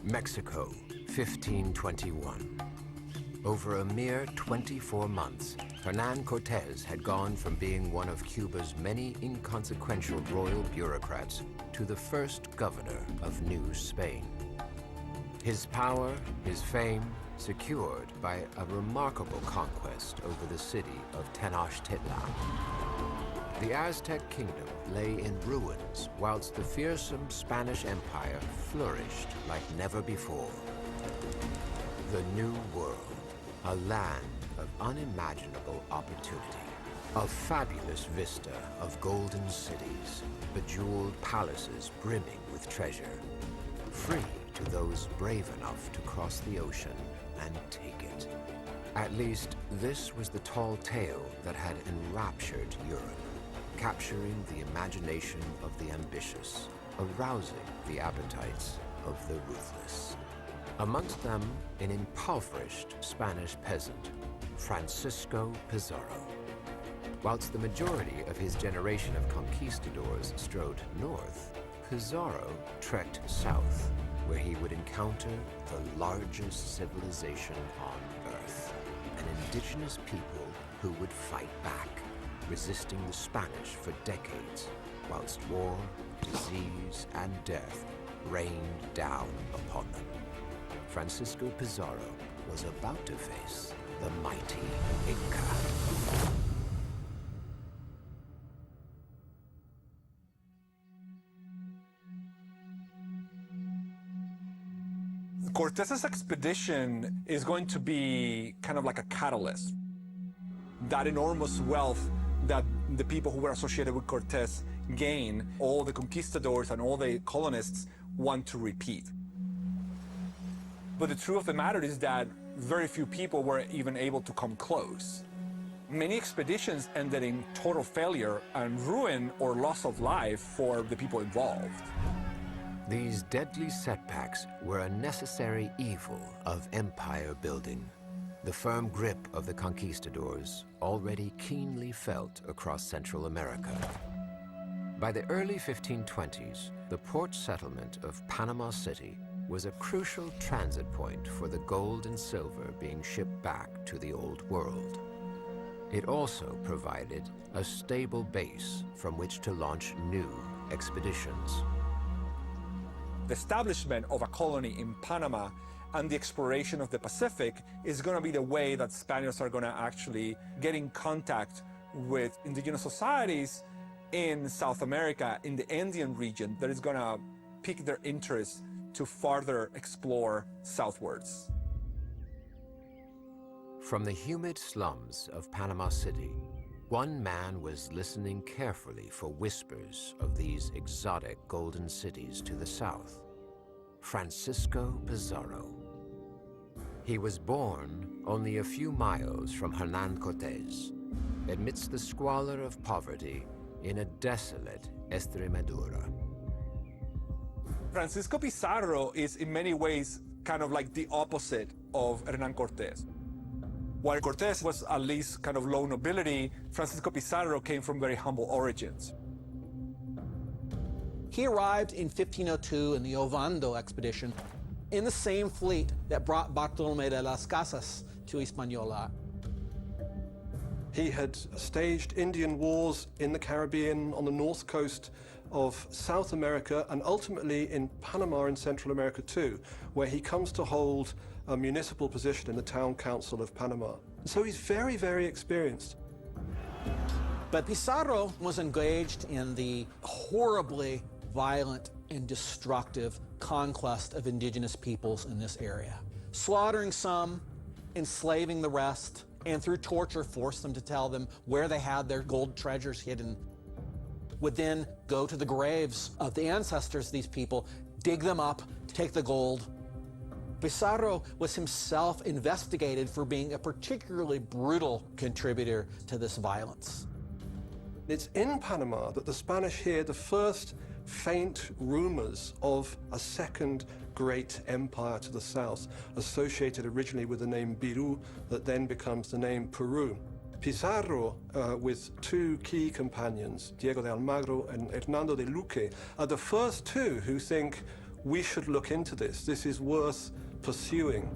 Mexico, 1521. Over a mere 24 months, Hernán Cortés had gone from being one of Cuba's many inconsequential royal bureaucrats to the first governor of New Spain. His power, his fame, secured by a remarkable conquest over the city of Tenochtitlan. The Aztec kingdom lay in ruins, whilst the fearsome Spanish Empire flourished like never before. The New World, a land of unimaginable opportunity, a fabulous vista of golden cities, bejeweled palaces brimming with treasure, free to those brave enough to cross the ocean and take it. At least, this was the tall tale that had enraptured Europe, capturing the imagination of the ambitious, arousing the appetites of the ruthless. Amongst them, an impoverished Spanish peasant, Francisco Pizarro. Whilst the majority of his generation of conquistadors strode north, Pizarro trekked south, where he would encounter the largest civilization on Earth, an indigenous people who would fight back, resisting the Spanish for decades, whilst war, disease, and death rained down upon them. Francisco Pizarro was about to face the mighty Inca. Cortés's expedition is going to be kind of like a catalyst. That enormous wealth that the people who were associated with Cortés gain, all the conquistadors and all the colonists want to repeat. But the truth of the matter is that very few people were even able to come close. Many expeditions ended in total failure and ruin or loss of life for the people involved. These deadly setbacks were a necessary evil of empire building, the firm grip of the conquistadors already keenly felt across Central America. By the early 1520s, the port settlement of Panama City was a crucial transit point for the gold and silver being shipped back to the Old World. It also provided a stable base from which to launch new expeditions. The establishment of a colony in Panama and the exploration of the Pacific is going to be the way that Spaniards are going to actually get in contact with indigenous societies in South America, in the Andean region, that is going to pique their interest to further explore southwards. From the humid slums of Panama City, one man was listening carefully for whispers of these exotic golden cities to the south. Francisco Pizarro. He was born only a few miles from Hernán Cortés, amidst the squalor of poverty in a desolate Extremadura. Francisco Pizarro is in many ways kind of like the opposite of Hernán Cortés. While Cortés was at least kind of low nobility, Francisco Pizarro came from very humble origins. He arrived in 1502 in the Ovando expedition in the same fleet that brought Bartolomé de las Casas to Hispaniola. He had staged Indian wars in the Caribbean, on the north coast of South America, and ultimately in Panama in Central America too, where he comes to hold a municipal position in the town council of Panama. So he's very, very experienced. But Pizarro was engaged in the horribly violent and destructive conquest of indigenous peoples in this area, slaughtering some, enslaving the rest, and through torture forced them to tell them where they had their gold treasures hidden. Would then go to the graves of the ancestors of these people, dig them up, take the gold. Pizarro was himself investigated for being a particularly brutal contributor to this violence. It's in Panama that the Spanish hear the first faint rumors of a second great empire to the south, associated originally with the name Biru, that then becomes the name Peru. Pizarro, with two key companions, Diego de Almagro and Hernando de Luque, are the first two who think we should look into this. This is worth pursuing.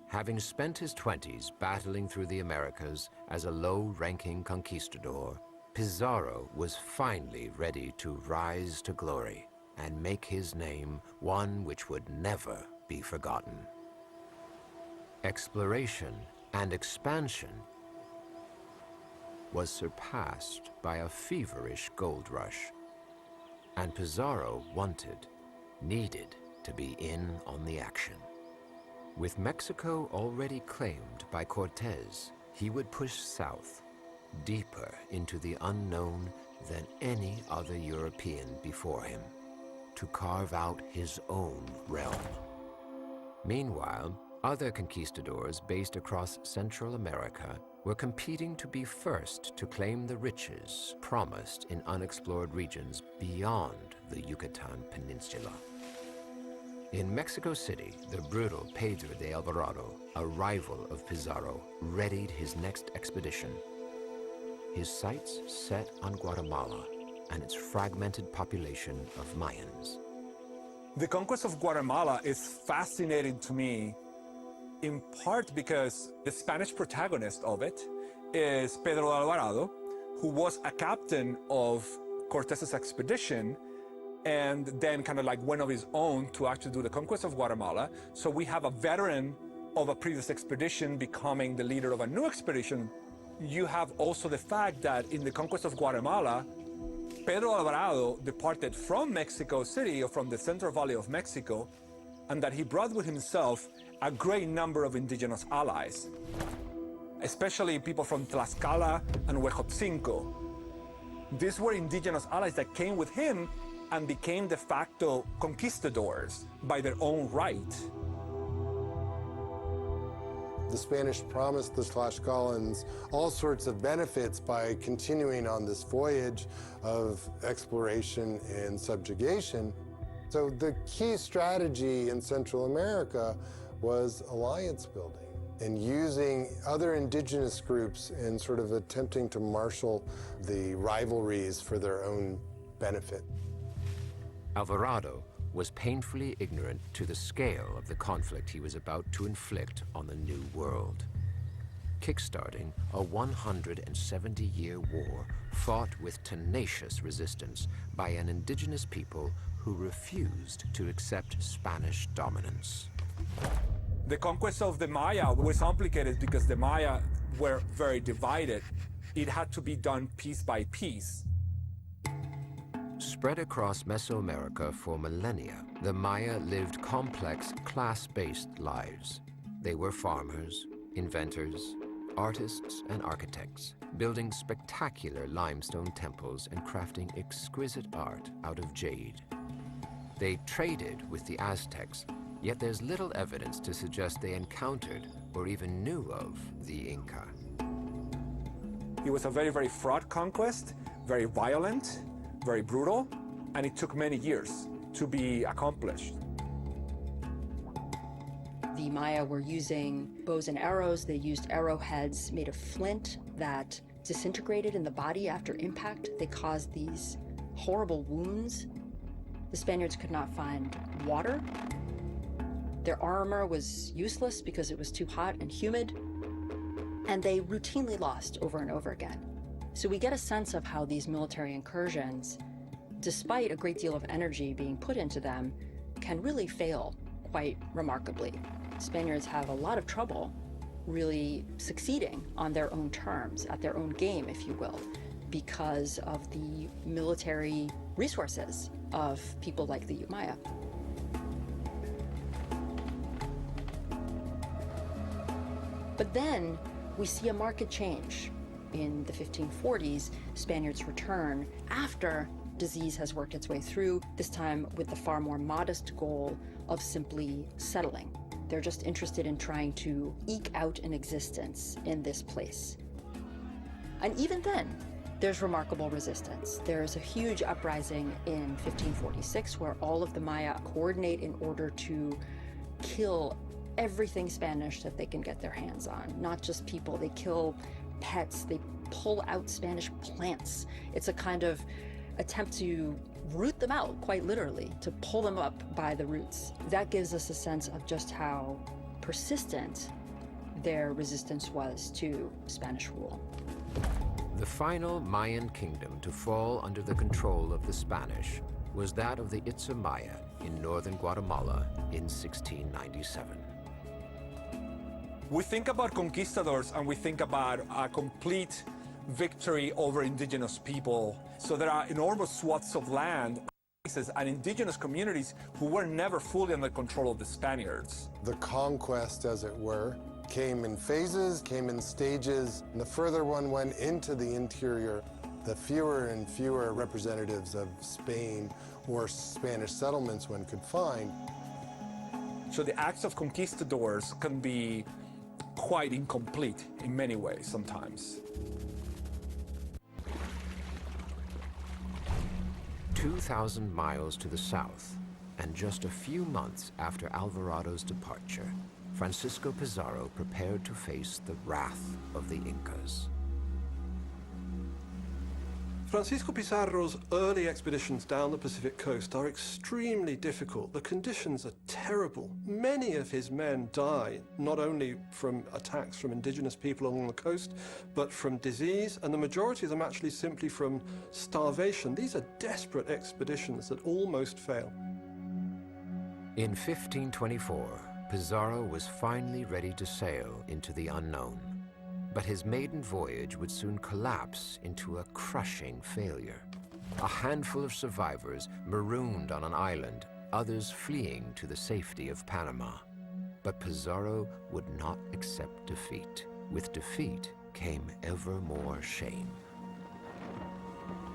Having spent his 20s battling through the Americas as a low-ranking conquistador, Pizarro was finally ready to rise to glory and make his name one which would never be forgotten. Exploration and expansion was surpassed by a feverish gold rush, and Pizarro needed to be in on the action. With Mexico already claimed by Cortés, he would push south, deeper into the unknown than any other European before him, to carve out his own realm. Meanwhile, other conquistadors based across Central America were competing to be first to claim the riches promised in unexplored regions beyond the Yucatan Peninsula. In Mexico City, the brutal Pedro de Alvarado, a rival of Pizarro, readied his next expedition. His sights set on Guatemala and its fragmented population of Mayans. The conquest of Guatemala is fascinating to me, in part because the Spanish protagonist of it is Pedro de Alvarado, who was a captain of Cortés's expedition and then kind of like went of his own to actually do the conquest of Guatemala. So we have a veteran of a previous expedition becoming the leader of a new expedition. You have also the fact that in the conquest of Guatemala, Pedro Alvarado departed from Mexico City, or from the Central Valley of Mexico, and that he brought with himself a great number of indigenous allies, especially people from Tlaxcala and Huejotzinco. These were indigenous allies that came with him and became de facto conquistadors by their own right. The Spanish promised the Tlaxcalans all sorts of benefits by continuing on this voyage of exploration and subjugation. So the key strategy in Central America was alliance building and using other indigenous groups and sort of attempting to marshal the rivalries for their own benefit. Alvarado was painfully ignorant to the scale of the conflict he was about to inflict on the New World, kickstarting a 170-year war fought with tenacious resistance by an indigenous people who refused to accept Spanish dominance. The conquest of the Maya was complicated because the Maya were very divided. It had to be done piece by piece. Spread across Mesoamerica for millennia, the Maya lived complex, class-based lives. They were farmers, inventors, artists, and architects, building spectacular limestone temples and crafting exquisite art out of jade. They traded with the Aztecs, yet there's little evidence to suggest they encountered or even knew of the Inca. It was a very, very fraught conquest, very violent, very brutal, and it took many years to be accomplished. The Maya were using bows and arrows. They used arrowheads made of flint that disintegrated in the body after impact. They caused these horrible wounds. The Spaniards could not find water. Their armor was useless because it was too hot and humid, and they routinely lost over and over again. So we get a sense of how these military incursions, despite a great deal of energy being put into them, can really fail quite remarkably. Spaniards have a lot of trouble really succeeding on their own terms, at their own game, if you will, because of the military resources of people like the Maya. But then we see a marked change. In the 1540s, Spaniards return after disease has worked its way through, this time with the far more modest goal of simply settling. They're just interested in trying to eke out an existence in this place. And even then, there's remarkable resistance. There's a huge uprising in 1546 where all of the Maya coordinate in order to kill everything Spanish that they can get their hands on. Not just people, they kill pets, they pull out Spanish plants. It's a kind of attempt to root them out, quite literally, to pull them up by the roots. That gives us a sense of just how persistent their resistance was to Spanish rule. The final Mayan kingdom to fall under the control of the Spanish was that of the Itza Maya in northern Guatemala in 1697. We think about conquistadors and we think about a complete victory over indigenous people. So there are enormous swaths of land and indigenous communities who were never fully under control of the Spaniards. The conquest, as it were, came in phases, came in stages. And the further one went into the interior, the fewer and fewer representatives of Spain or Spanish settlements one could find. So the acts of conquistadors can be quite incomplete in many ways sometimes. 2,000 miles to the south, and just a few months after Alvarado's departure, Francisco Pizarro prepared to face the wrath of the Incas. Francisco Pizarro's early expeditions down the Pacific coast are extremely difficult. The conditions are terrible. Many of his men die, not only from attacks from indigenous people along the coast, but from disease, and the majority of them actually simply from starvation. These are desperate expeditions that almost fail. In 1524, Pizarro was finally ready to sail into the unknown. But his maiden voyage would soon collapse into a crushing failure. A handful of survivors marooned on an island, others fleeing to the safety of Panama. But Pizarro would not accept defeat. With defeat came ever more shame.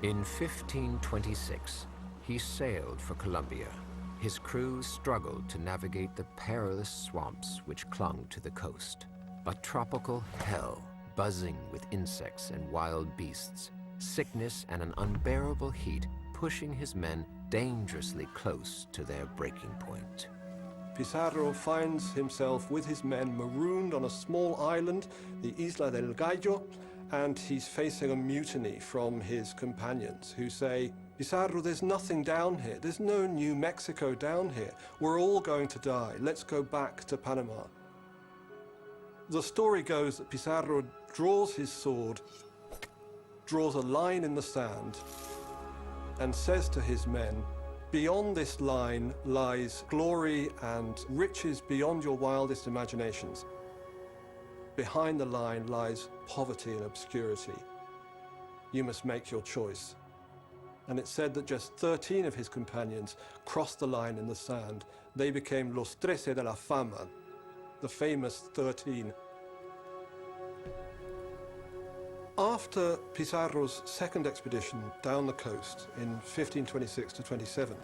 In 1526, he sailed for Colombia. His crew struggled to navigate the perilous swamps which clung to the coast. A tropical hell, buzzing with insects and wild beasts, sickness and an unbearable heat pushing his men dangerously close to their breaking point. Pizarro finds himself with his men marooned on a small island, the Isla del Gallo, and he's facing a mutiny from his companions who say, "Pizarro, there's nothing down here. There's no New Mexico down here. We're all going to die. Let's go back to Panama." The story goes that Pizarro draws his sword, draws a line in the sand, and says to his men, "Beyond this line lies glory and riches beyond your wildest imaginations. Behind the line lies poverty and obscurity. You must make your choice." And it's said that just 13 of his companions crossed the line in the sand. They became los 13 de la fama, the famous 13. After Pizarro's second expedition down the coast in 1526 to 27,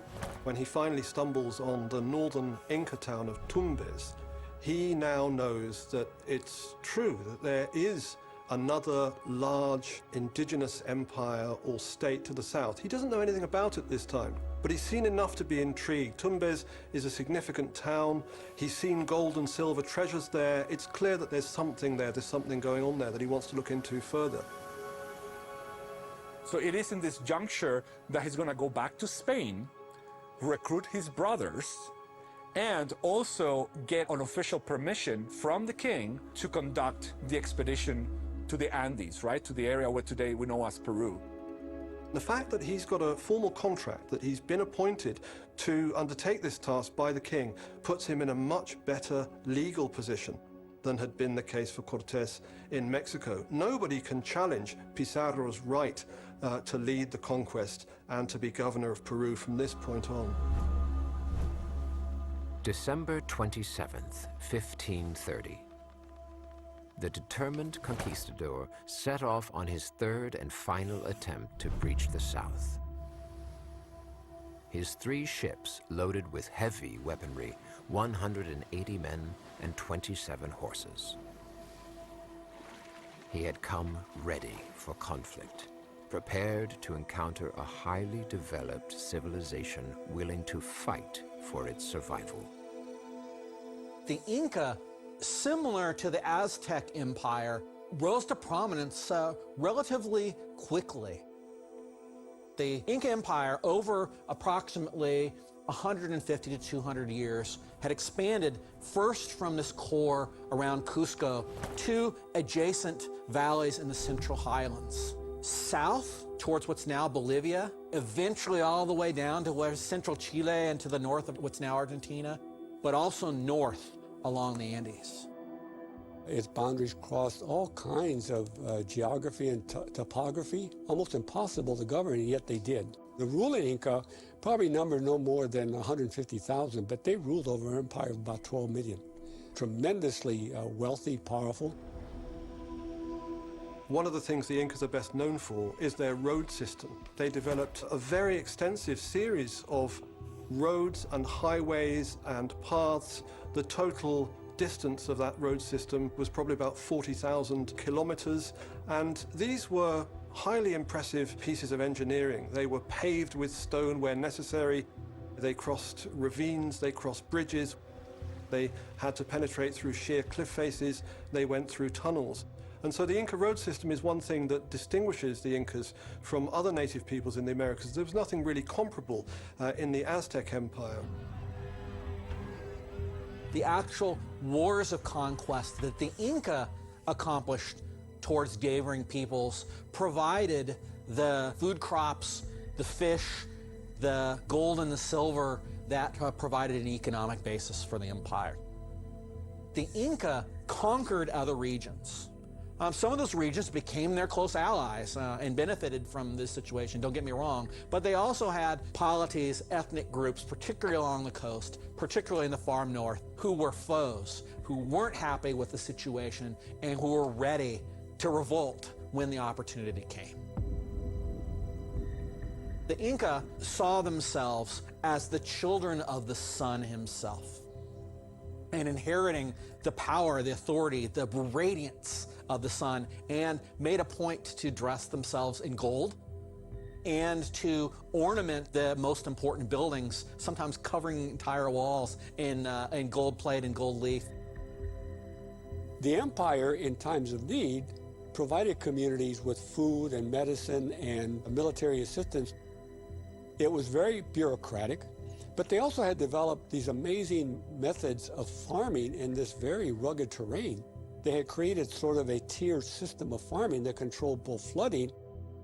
when he finally stumbles on the northern Inca town of Tumbes, he now knows that it's true that there is another large indigenous empire or state to the south. He doesn't know anything about it this time, but he's seen enough to be intrigued. Tumbes is a significant town. He's seen gold and silver treasures there. It's clear that there's something there, there's something going on there that he wants to look into further. So it is in this juncture that he's going to go back to Spain, recruit his brothers, and also get an official permission from the king to conduct the expedition to the Andes, right? To the area where today we know as Peru. The fact that he's got a formal contract, that he's been appointed to undertake this task by the king, puts him in a much better legal position than had been the case for Cortés in Mexico. Nobody can challenge Pizarro's right to lead the conquest and to be governor of Peru from this point on. December 27th, 1530. The determined conquistador set off on his third and final attempt to breach the south. His 3 ships loaded with heavy weaponry, 180 men and 27 horses. He had come ready for conflict, prepared to encounter a highly developed civilization willing to fight for its survival. The Inca, similar to the Aztec Empire, rose to prominence relatively quickly. The Inca Empire, over approximately 150 to 200 years, had expanded first from this core around Cusco to adjacent valleys in the Central Highlands. South towards what's now Bolivia, eventually all the way down to where central Chile and to the north of what's now Argentina, but also north along the Andes. Its boundaries crossed all kinds of geography and topography, almost impossible to govern, and yet they did. The ruling Inca probably numbered no more than 150,000, but they ruled over an empire of about 12 million. Tremendously wealthy, powerful. One of the things the Incas are best known for is their road system. They developed a very extensive series of roads and highways and paths. The total distance of that road system was probably about 40,000 kilometers, and these were highly impressive pieces of engineering. They were paved with stone where necessary. They crossed ravines, they crossed bridges. They had to penetrate through sheer cliff faces. They went through tunnels. And so the Inca road system is one thing that distinguishes the Incas from other native peoples in the Americas. There was nothing really comparable in the Aztec Empire. The actual wars of conquest that the Inca accomplished towards neighboring peoples provided the food crops, the fish, the gold and the silver that provided an economic basis for the empire. The Inca conquered other regions. Some of those regions became their close allies and benefited from this situation, don't get me wrong, but they also had polities, ethnic groups, particularly along the coast, particularly in the far north, who were foes, who weren't happy with the situation, and who were ready to revolt when the opportunity came. The Inca saw themselves as the children of the sun himself, and inheriting the power, the authority, the radiance of the sun, and made a point to dress themselves in gold and to ornament the most important buildings, sometimes covering entire walls in gold plate and gold leaf. The empire, in times of need, provided communities with food and medicine and military assistance. It was very bureaucratic, but they also had developed these amazing methods of farming in this very rugged terrain. They had created sort of a tiered system of farming that controlled both flooding,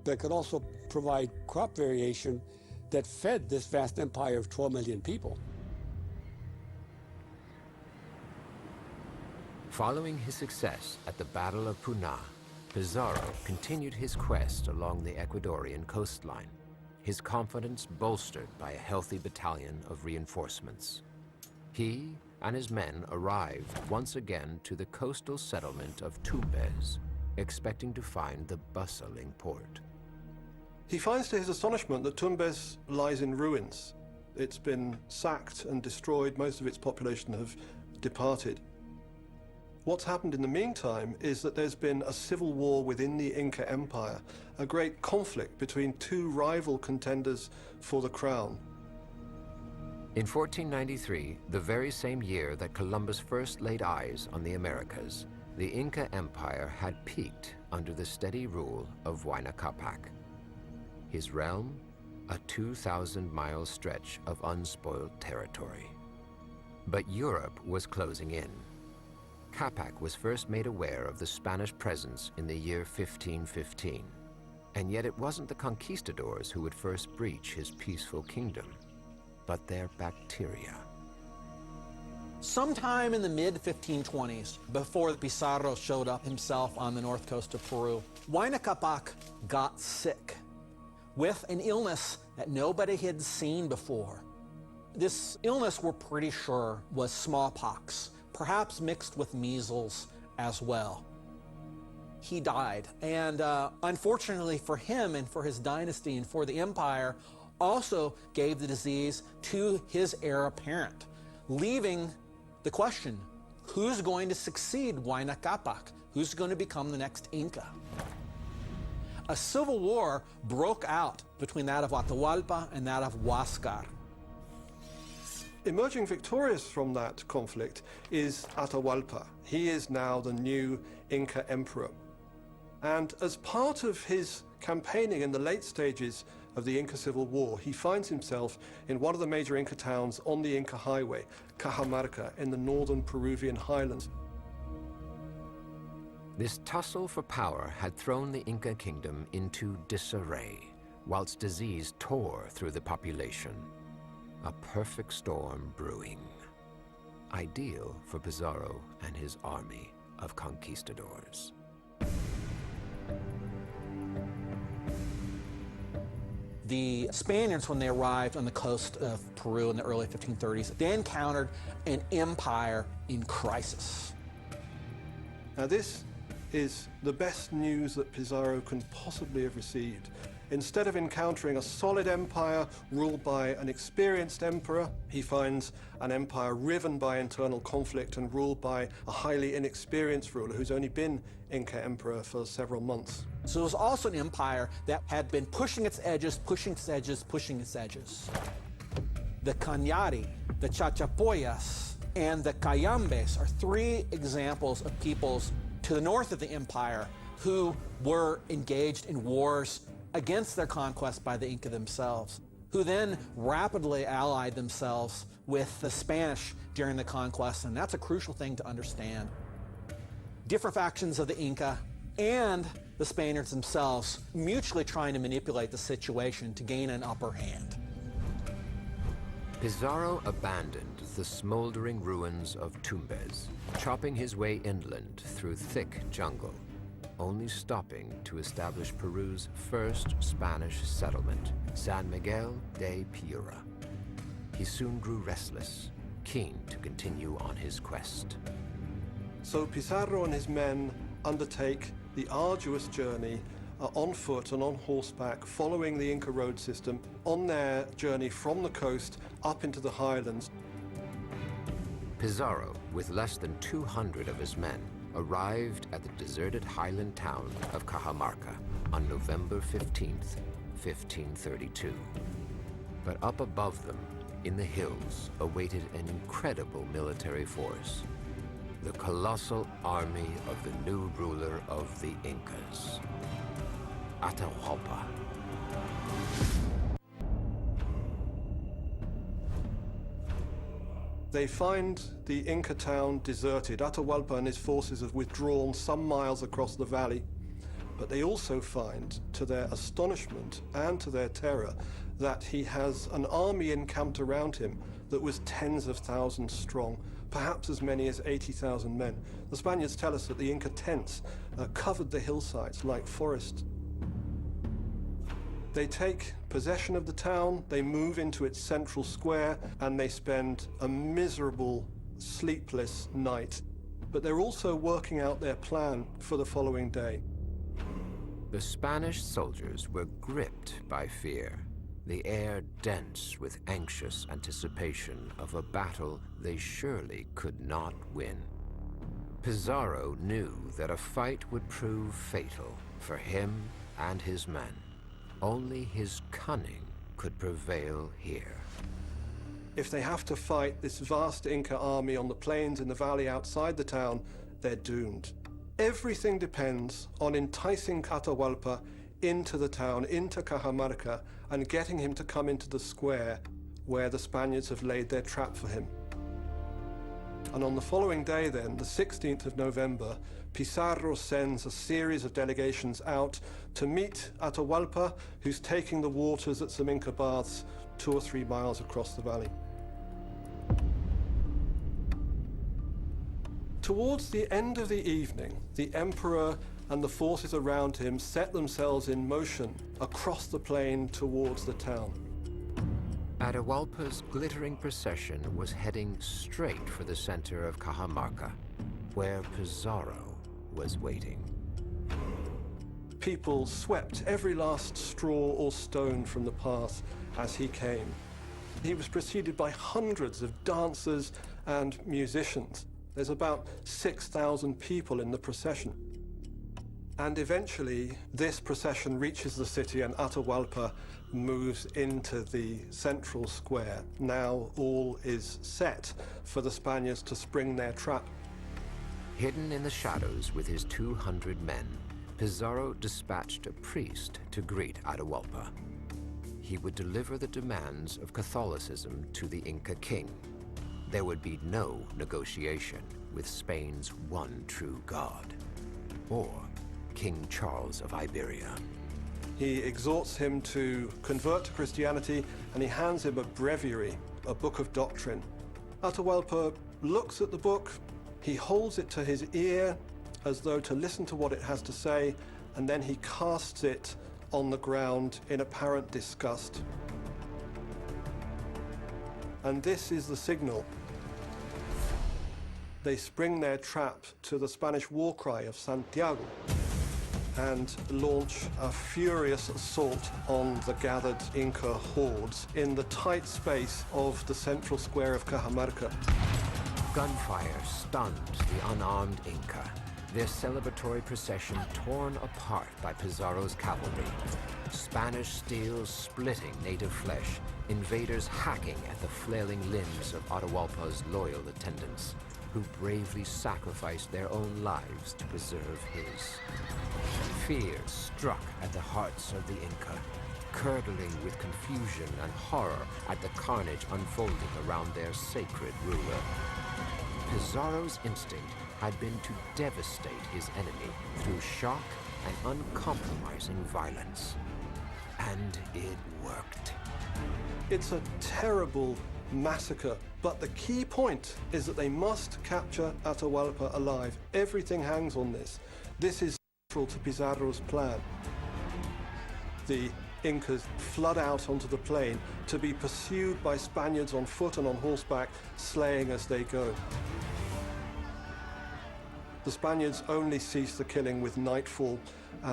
but could also provide crop variation that fed this vast empire of 12 million people. Following his success at the Battle of Puna, Pizarro continued his quest along the Ecuadorian coastline, his confidence bolstered by a healthy battalion of reinforcements. He and his men arrived once again to the coastal settlement of Tumbes, expecting to find the bustling port. He finds to his astonishment that Tumbes lies in ruins. It's been sacked and destroyed. Most of its population have departed. What's happened in the meantime is that there's been a civil war within the Inca Empire, a great conflict between two rival contenders for the crown. In 1493, the very same year that Columbus first laid eyes on the Americas, the Inca Empire had peaked under the steady rule of Huayna Capac. His realm, a 2,000-mile stretch of unspoiled territory. But Europe was closing in. Capac was first made aware of the Spanish presence in the year 1515, and yet it wasn't the conquistadors who would first breach his peaceful kingdom, but their bacteria. Sometime in the mid-1520s, before Pizarro showed up himself on the north coast of Peru, Huayna Capac got sick with an illness that nobody had seen before. This illness, we're pretty sure, was smallpox, perhaps mixed with measles as well. He died, and unfortunately for him and for his dynasty and for the empire, also gave the disease to his heir apparent, leaving the question, who's going to succeed Huayna Capac? Who's going to become the next Inca? A civil war broke out between that of Atahualpa and that of Huáscar. Emerging victorious from that conflict is Atahualpa. He is now the new Inca emperor. And as part of his campaigning in the late stages of the Inca Civil War, he finds himself in one of the major Inca towns on the Inca Highway, Cajamarca, in the northern Peruvian highlands. This tussle for power had thrown the Inca kingdom into disarray, whilst disease tore through the population. A perfect storm brewing. Ideal for Pizarro and his army of conquistadors. The Spaniards, when they arrived on the coast of Peru in the early 1530s, they encountered an empire in crisis. Now this is the best news that Pizarro can possibly have received. Instead of encountering a solid empire ruled by an experienced emperor, he finds an empire riven by internal conflict and ruled by a highly inexperienced ruler who's only been Inca emperor for several months. So it was also an empire that had been pushing its edges, pushing its edges, pushing its edges. The Cañari, the Chachapoyas, and the Cayambes are three examples of peoples to the north of the empire who were engaged in wars against their conquest by the Inca themselves, who then rapidly allied themselves with the Spanish during the conquest, and that's a crucial thing to understand. Different factions of the Inca and the Spaniards themselves mutually trying to manipulate the situation to gain an upper hand. Pizarro abandoned the smoldering ruins of Tumbes, chopping his way inland through thick jungle, only stopping to establish Peru's first Spanish settlement, San Miguel de Piura. He soon grew restless, keen to continue on his quest. So Pizarro and his men undertake the arduous journey on foot and on horseback, following the Inca road system on their journey from the coast up into the highlands. Pizarro, with less than 200 of his men, arrived at the deserted highland town of Cajamarca on November 15th, 1532. But up above them, in the hills, awaited an incredible military force, the colossal army of the new ruler of the Incas, Atahualpa. They find the Inca town deserted. Atahualpa and his forces have withdrawn some miles across the valley. But they also find, to their astonishment and to their terror, that he has an army encamped around him that was tens of thousands strong, perhaps as many as 80,000 men. The Spaniards tell us that the Inca tents covered the hillsides like forest. They take possession of the town, they move into its central square, and they spend a miserable, sleepless night. But they're also working out their plan for the following day. The Spanish soldiers were gripped by fear, the air dense with anxious anticipation of a battle they surely could not win. Pizarro knew that a fight would prove fatal for him and his men. Only his cunning could prevail here. If they have to fight this vast Inca army on the plains in the valley outside the town, they're doomed. Everything depends on enticing Atahualpa into the town, into Cajamarca, and getting him to come into the square where the Spaniards have laid their trap for him. And on the following day then, the 16th of November, Pizarro sends a series of delegations out to meet Atahualpa, who's taking the waters at some Inca baths 2 or 3 miles across the valley. Towards the end of the evening, the emperor and the forces around him set themselves in motion across the plain towards the town. Atahualpa's glittering procession was heading straight for the center of Cajamarca, where Pizarro was waiting. People swept every last straw or stone from the path as he came. He was preceded by hundreds of dancers and musicians. There's about 6,000 people in the procession. And eventually, this procession reaches the city and Atahualpa moves into the central square. Now all is set for the Spaniards to spring their trap. Hidden in the shadows with his 200 men, Pizarro dispatched a priest to greet Atahualpa. he would deliver the demands of Catholicism to the Inca king. There would be no negotiation with Spain's one true god, or King Charles of Iberia. He exhorts him to convert to Christianity, and he hands him a breviary, a book of doctrine. Atahualpa looks at the book, he holds it to his ear as though to listen to what it has to say, and then he casts it on the ground in apparent disgust. And this is the signal. They spring their trap to the Spanish war cry of Santiago and launch a furious assault on the gathered Inca hordes in the tight space of the central square of Cajamarca. Gunfire stunned the unarmed Inca, their celebratory procession torn apart by Pizarro's cavalry. Spanish steel splitting native flesh, invaders hacking at the flailing limbs of Atahualpa's loyal attendants, who bravely sacrificed their own lives to preserve his. Fear struck at the hearts of the Inca, curdling with confusion and horror at the carnage unfolding around their sacred ruler. Pizarro's instinct had been to devastate his enemy through shock and uncompromising violence. And it worked. It's a terrible massacre, but the key point is that they must capture Atahualpa alive. Everything hangs on this. This is central to Pizarro's plan. The Incas flood out onto the plain to be pursued by Spaniards on foot and on horseback, slaying as they go. The Spaniards only cease the killing with nightfall,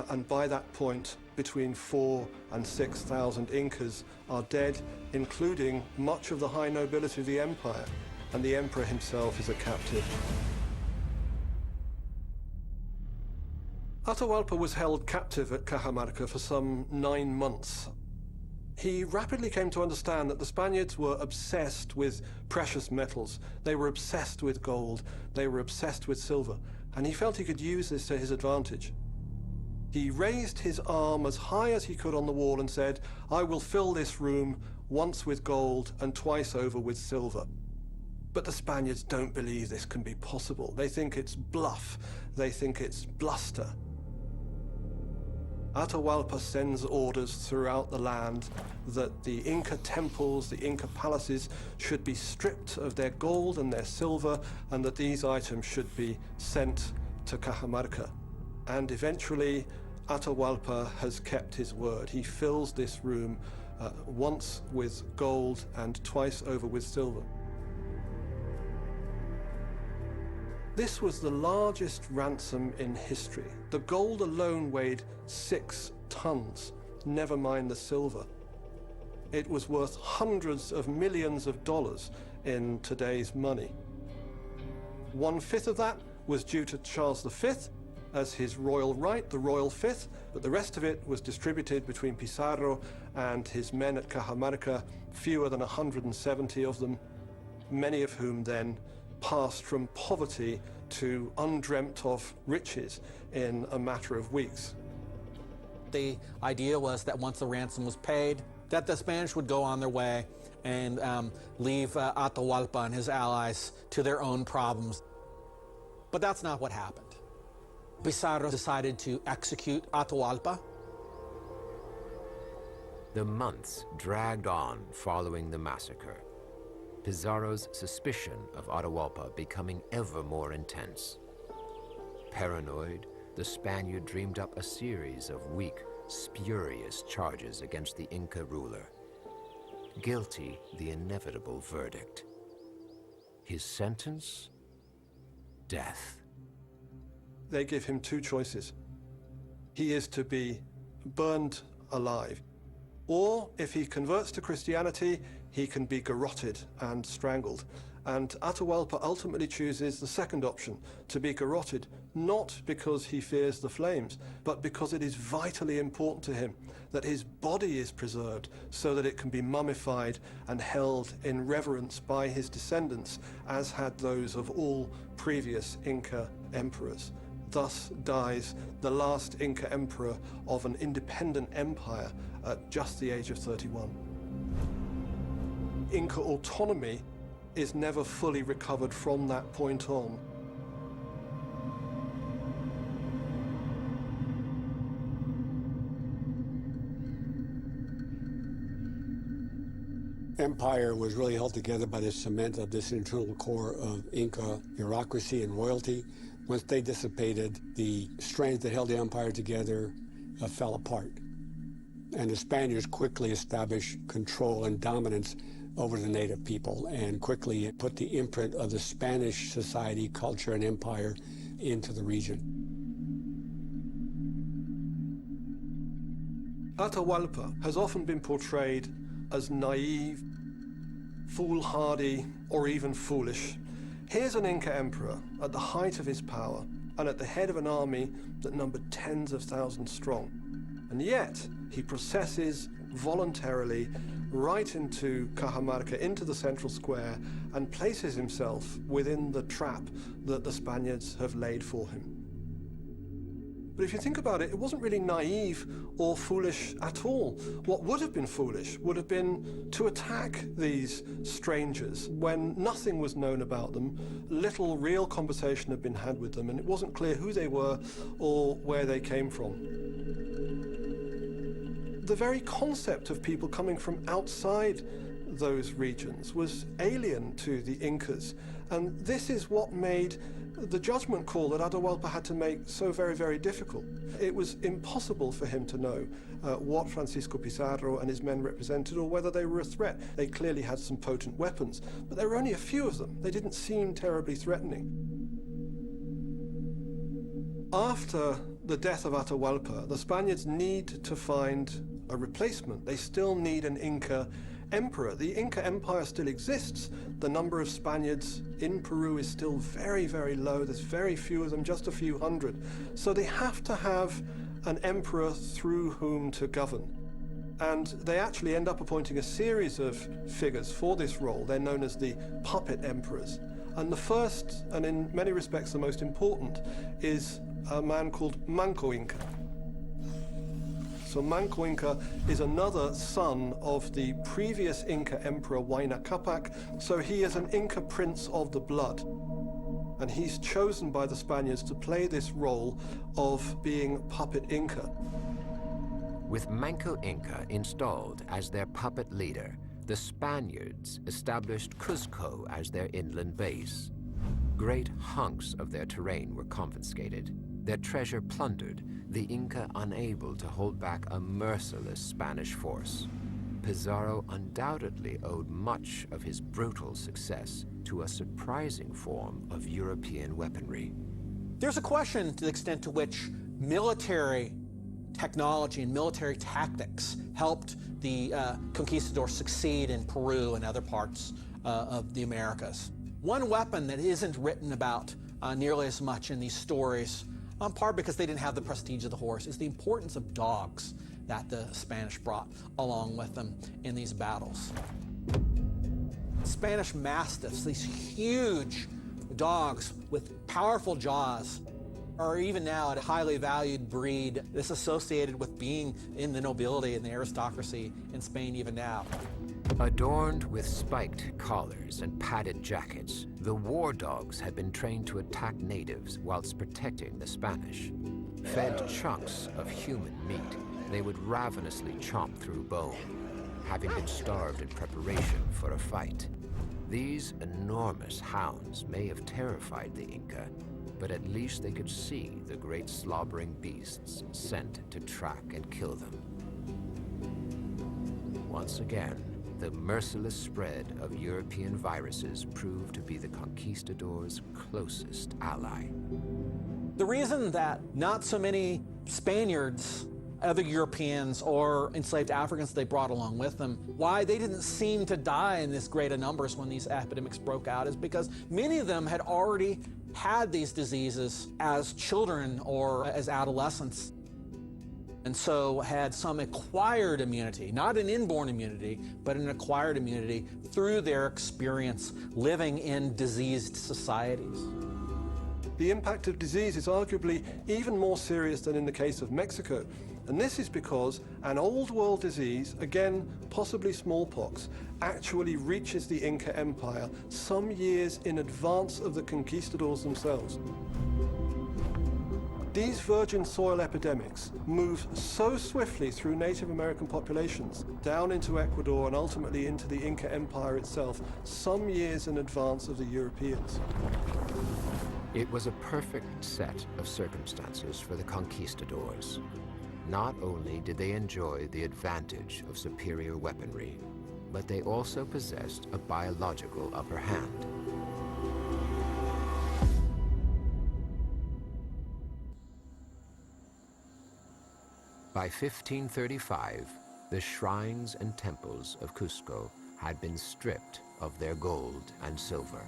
and by that point, between 4,000 and 6,000 Incas are dead, including much of the high nobility of the empire, and the emperor himself is a captive. Atahualpa was held captive at Cajamarca for some 9 months. He rapidly came to understand that the Spaniards were obsessed with precious metals. They were obsessed with gold. They were obsessed with silver. And he felt he could use this to his advantage. He raised his arm as high as he could on the wall and said, "I will fill this room once with gold and twice over with silver." But the Spaniards don't believe this can be possible. They think it's bluff. They think it's bluster. Atahualpa sends orders throughout the land that the Inca temples, the Inca palaces, should be stripped of their gold and their silver, and that these items should be sent to Cajamarca. And eventually, Atahualpa has kept his word. He fills this room once with gold and twice over with silver. This was the largest ransom in history. The gold alone weighed 6 tons, never mind the silver. It was worth hundreds of millions of dollars in today's money. 1/5 of that was due to Charles V as his royal right, the royal fifth, but the rest of it was distributed between Pizarro and his men at Cajamarca, fewer than 170 of them, many of whom then passed from poverty to undreamt of riches in a matter of weeks. The idea was that once the ransom was paid, that the Spanish would go on their way and leave Atahualpa and his allies to their own problems. But that's not what happened. Pizarro decided to execute Atahualpa. The months dragged on following the massacre, Pizarro's suspicion of Atahualpa becoming ever more intense. Paranoid, the Spaniard dreamed up a series of weak, spurious charges against the Inca ruler. Guilty, the inevitable verdict. His sentence? Death. They give him 2 choices. He is to be burned alive, or if he converts to Christianity, he can be garroted and strangled. And Atahualpa ultimately chooses the second option, to be garroted, not because he fears the flames, but because it is vitally important to him that his body is preserved so that it can be mummified and held in reverence by his descendants, as had those of all previous Inca emperors. Thus dies the last Inca emperor of an independent empire, at just the age of 31. Inca autonomy is never fully recovered from that point on. Empire was really held together by the cement of this internal core of Inca bureaucracy and royalty. Once they dissipated, the strands that held the empire together fell apart. And the Spaniards quickly established control and dominance over the native people and quickly put the imprint of the Spanish society, culture, and empire into the region. Atahualpa has often been portrayed as naive, foolhardy, or even foolish. Here's an Inca emperor at the height of his power and at the head of an army that numbered tens of thousands strong. And yet, he processes voluntarily right into Cajamarca, into the central square, and places himself within the trap that the Spaniards have laid for him. But if you think about it, it wasn't really naive or foolish at all. What would have been foolish would have been to attack these strangers when nothing was known about them, little real conversation had been had with them, and it wasn't clear who they were or where they came from. The very concept of people coming from outside those regions was alien to the Incas, and this is what made the judgment call that Atahualpa had to make so very, very difficult. It was impossible for him to know what Francisco Pizarro and his men represented or whether they were a threat. They clearly had some potent weapons, but there were only a few of them. They didn't seem terribly threatening. After the death of Atahualpa, the Spaniards need to find a replacement. They still need an Inca emperor. The Inca Empire still exists. The number of Spaniards in Peru is still very, very low. There's very few of them, just a few hundred. So they have to have an emperor through whom to govern. And they actually end up appointing a series of figures for this role. They're known as the puppet emperors. And the first, and in many respects the most important, is a man called Manco Inca. So Manco Inca is another son of the previous Inca emperor Huayna Capac, so he is an Inca prince of the blood. And he's chosen by the Spaniards to play this role of being puppet Inca. With Manco Inca installed as their puppet leader, the Spaniards established Cuzco as their inland base. Great hunks of their terrain were confiscated, their treasure plundered, the Inca unable to hold back a merciless Spanish force. Pizarro undoubtedly owed much of his brutal success to a surprising form of European weaponry. There's a question to the extent to which military technology and military tactics helped the conquistadors succeed in Peru and other parts of the Americas. One weapon that isn't written about nearly as much in these stories, in part because they didn't have the prestige of the horse, is the importance of dogs that the Spanish brought along with them in these battles. Spanish Mastiffs, these huge dogs with powerful jaws, are even now a highly valued breed that's associated with being in the nobility and the aristocracy in Spain even now. Adorned with spiked collars and padded jackets, the war dogs had been trained to attack natives whilst protecting the Spanish. Fed chunks of human meat, they would ravenously chomp through bone, having been starved in preparation for a fight. These enormous hounds may have terrified the Inca, but at least they could see the great slobbering beasts sent to track and kill them. Once again, the merciless spread of European viruses proved to be the conquistadors' closest ally. The reason that not so many Spaniards, other Europeans, or enslaved Africans they brought along with them, why they didn't seem to die in this great numbers when these epidemics broke out is because many of them had already had these diseases as children or as adolescents, and so had some acquired immunity, not an inborn immunity, but an acquired immunity through their experience living in diseased societies. The impact of disease is arguably even more serious than in the case of Mexico. And this is because an old world disease, again, possibly smallpox, actually reaches the Inca Empire some years in advance of the conquistadors themselves. These virgin soil epidemics move so swiftly through Native American populations, down into Ecuador and ultimately into the Inca Empire itself, some years in advance of the Europeans. It was a perfect set of circumstances for the conquistadors. Not only did they enjoy the advantage of superior weaponry, but they also possessed a biological upper hand. By 1535, the shrines and temples of Cusco had been stripped of their gold and silver.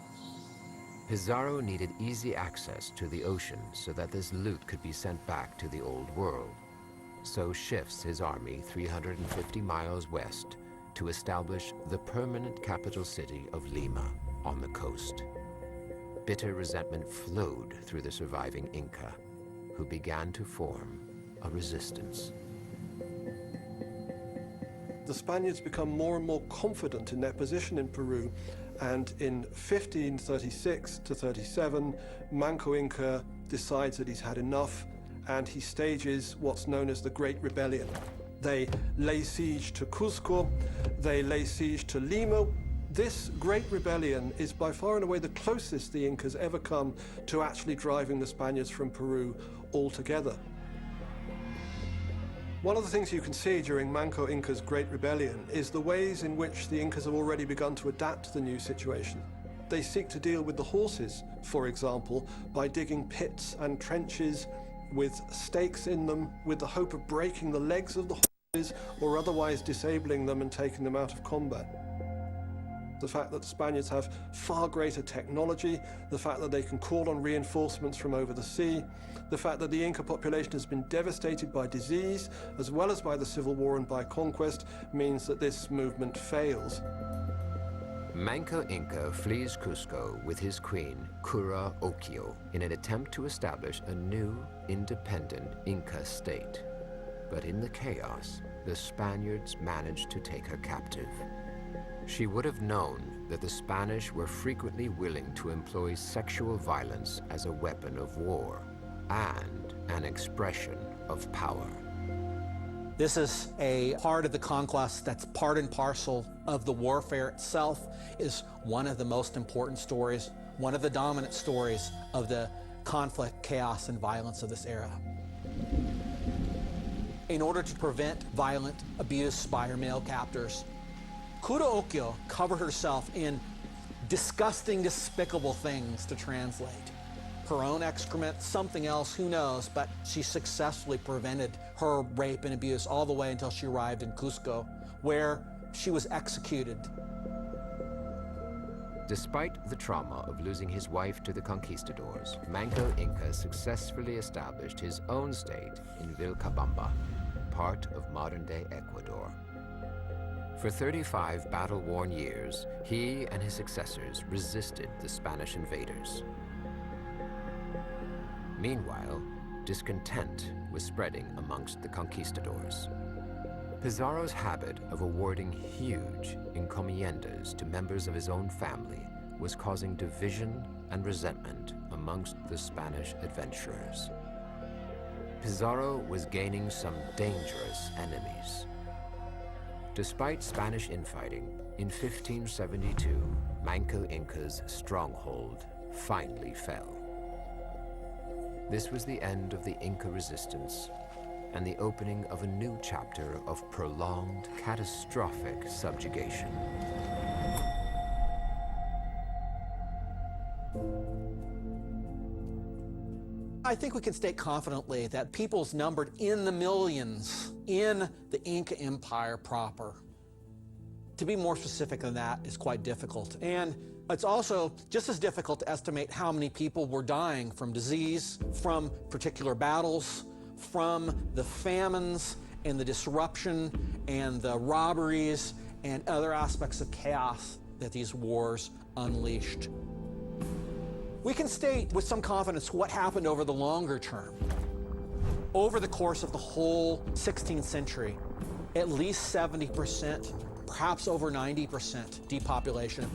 Pizarro needed easy access to the ocean so that this loot could be sent back to the Old World. So shifts his army 350 miles west to establish the permanent capital city of Lima on the coast. Bitter resentment flowed through the surviving Inca, who began to form a resistance. The Spaniards become more and more confident in their position in Peru, and in 1536 to 37, Manco Inca decides that he's had enough, and he stages what's known as the Great Rebellion. They lay siege to Cusco, they lay siege to Lima. This Great Rebellion is by far and away the closest the Incas ever come to actually driving the Spaniards from Peru altogether. One of the things you can see during Manco Inca's Great Rebellion is the ways in which the Incas have already begun to adapt to the new situation. They seek to deal with the horses, for example, by digging pits and trenches with stakes in them with the hope of breaking the legs of the horses or otherwise disabling them and taking them out of combat. The fact that the Spaniards have far greater technology, the fact that they can call on reinforcements from over the sea, the fact that the Inca population has been devastated by disease, as well as by the civil war and by conquest, means that this movement fails. Manco Inca flees Cusco with his queen, Cura Occhio, in an attempt to establish a new, independent Inca state. But in the chaos, the Spaniards managed to take her captive. She would have known that the Spanish were frequently willing to employ sexual violence as a weapon of war and an expression of power. This is a part of the conquest that's part and parcel of the warfare itself, is one of the most important stories, one of the dominant stories of the conflict, chaos, and violence of this era. In order to prevent violent abuse by her male captors, Cura Occhio covered herself in disgusting, despicable things to translate. Her own excrement, something else, who knows, but she successfully prevented her rape and abuse all the way until she arrived in Cusco, where she was executed. Despite the trauma of losing his wife to the conquistadors, Manco Inca successfully established his own state in Vilcabamba, part of modern-day Ecuador. For 35 battle-worn years, he and his successors resisted the Spanish invaders. Meanwhile, discontent was spreading amongst the conquistadors. Pizarro's habit of awarding huge encomiendas to members of his own family was causing division and resentment amongst the Spanish adventurers. Pizarro was gaining some dangerous enemies. Despite Spanish infighting, in 1572, Manco Inca's stronghold finally fell. This was the end of the Inca resistance and the opening of a new chapter of prolonged, catastrophic subjugation. I think we can state confidently that peoples numbered in the millions in the Inca Empire proper. To be more specific than that is quite difficult. And it's also just as difficult to estimate how many people were dying from disease, from particular battles, from the famines and the disruption and the robberies and other aspects of chaos that these wars unleashed. We can state with some confidence what happened over the longer term. over the course of the whole 16th century, at least 70%, perhaps over 90% depopulation.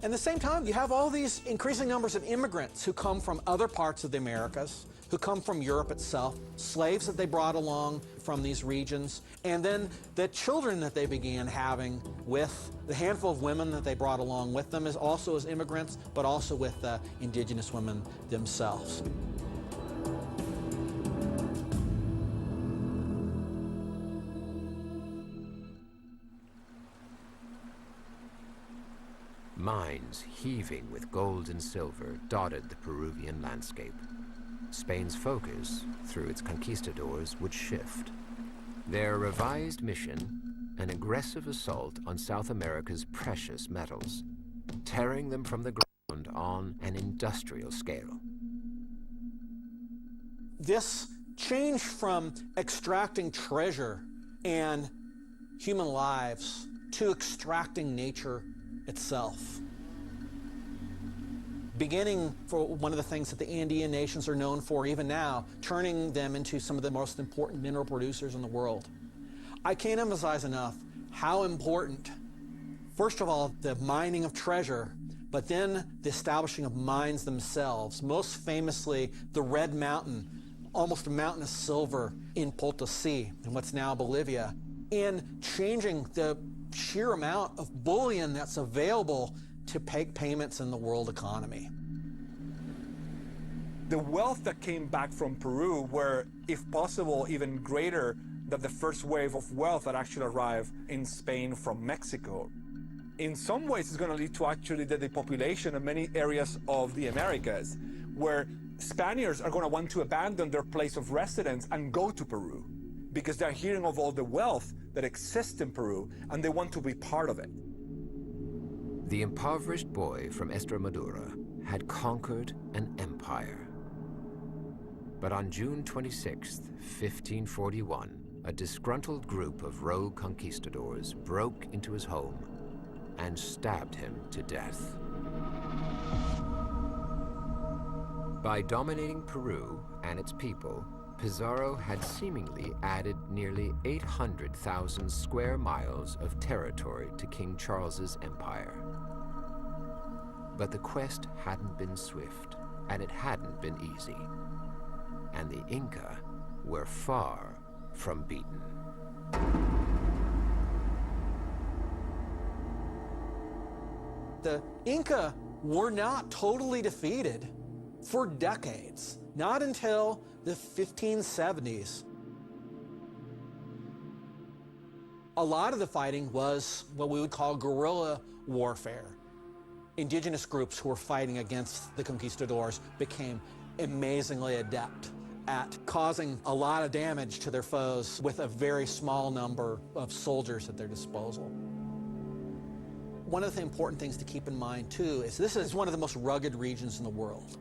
At the same time, you have all these increasing numbers of immigrants who come from other parts of the Americas, who come from Europe itself, slaves that they brought along from these regions, and then the children that they began having with the handful of women that they brought along with them, also as immigrants, but also with the indigenous women themselves. Mines heaving with gold and silver dotted the Peruvian landscape. Spain's focus, through its conquistadors, would shift. Their revised mission, an aggressive assault on South America's precious metals, tearing them from the ground on an industrial scale. This change from extracting treasure and human lives to extracting nature itself. Beginning for one of the things that the Andean nations are known for even now, turning them into some of the most important mineral producers in the world. I can't emphasize enough how important, first of all, the mining of treasure, but then the establishing of mines themselves, most famously the Red Mountain, almost a mountain of silver in Potosi, in what's now Bolivia, and changing the sheer amount of bullion that's available to make payments in the world economy. The wealth that came back from Peru were, if possible, even greater than the first wave of wealth that actually arrived in Spain from Mexico. In some ways, it's going to lead to actually the depopulation of many areas of the Americas, where Spaniards are going to want to abandon their place of residence and go to Peru, because they're hearing of all the wealth that exists in Peru, and they want to be part of it. The impoverished boy from Estremadura had conquered an empire. But on June 26, 1541, a disgruntled group of rogue conquistadors broke into his home and stabbed him to death. By dominating Peru and its people, Pizarro had seemingly added nearly 800,000 square miles of territory to King Charles's empire. But the quest hadn't been swift, and it hadn't been easy. And the Inca were far from beaten. The Inca were not totally defeated for decades, not until the 1570s. A lot of the fighting was what we would call guerrilla warfare. Indigenous groups who were fighting against the conquistadors became amazingly adept at causing a lot of damage to their foes with a very small number of soldiers at their disposal. One of the important things to keep in mind, too, is this is one of the most rugged regions in the world.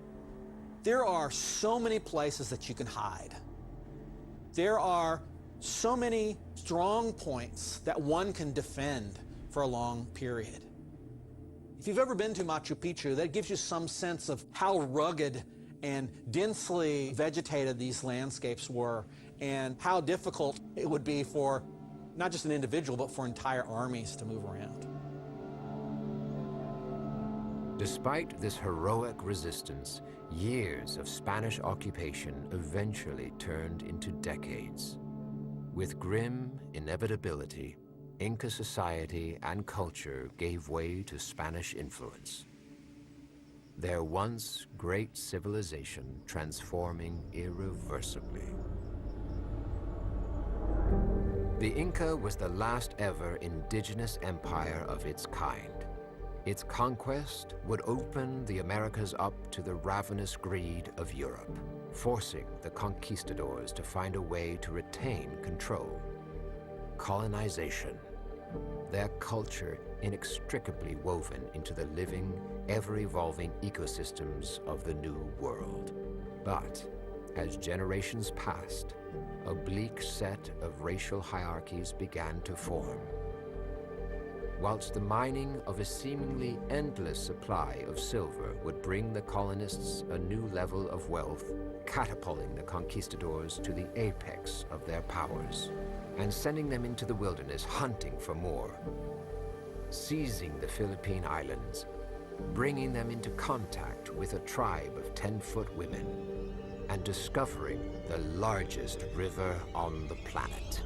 There are so many places that you can hide. There are so many strong points that one can defend for a long period. If you've ever been to Machu Picchu, that gives you some sense of how rugged and densely vegetated these landscapes were, and how difficult it would be for not just an individual, but for entire armies to move around. Despite this heroic resistance, years of Spanish occupation eventually turned into decades. With grim inevitability, Inca society and culture gave way to Spanish influence. Their once great civilization transforming irreversibly. The Inca was the last ever indigenous empire of its kind. Its conquest would open the Americas up to the ravenous greed of Europe, forcing the conquistadors to find a way to retain control. Colonization, their culture inextricably woven into the living, ever-evolving ecosystems of the New World. But as generations passed, a bleak set of racial hierarchies began to form. whilst the mining of a seemingly endless supply of silver would bring the colonists a new level of wealth, catapulting the conquistadors to the apex of their powers, and sending them into the wilderness hunting for more, seizing the Philippine Islands, bringing them into contact with a tribe of 10-foot women, and discovering the largest river on the planet.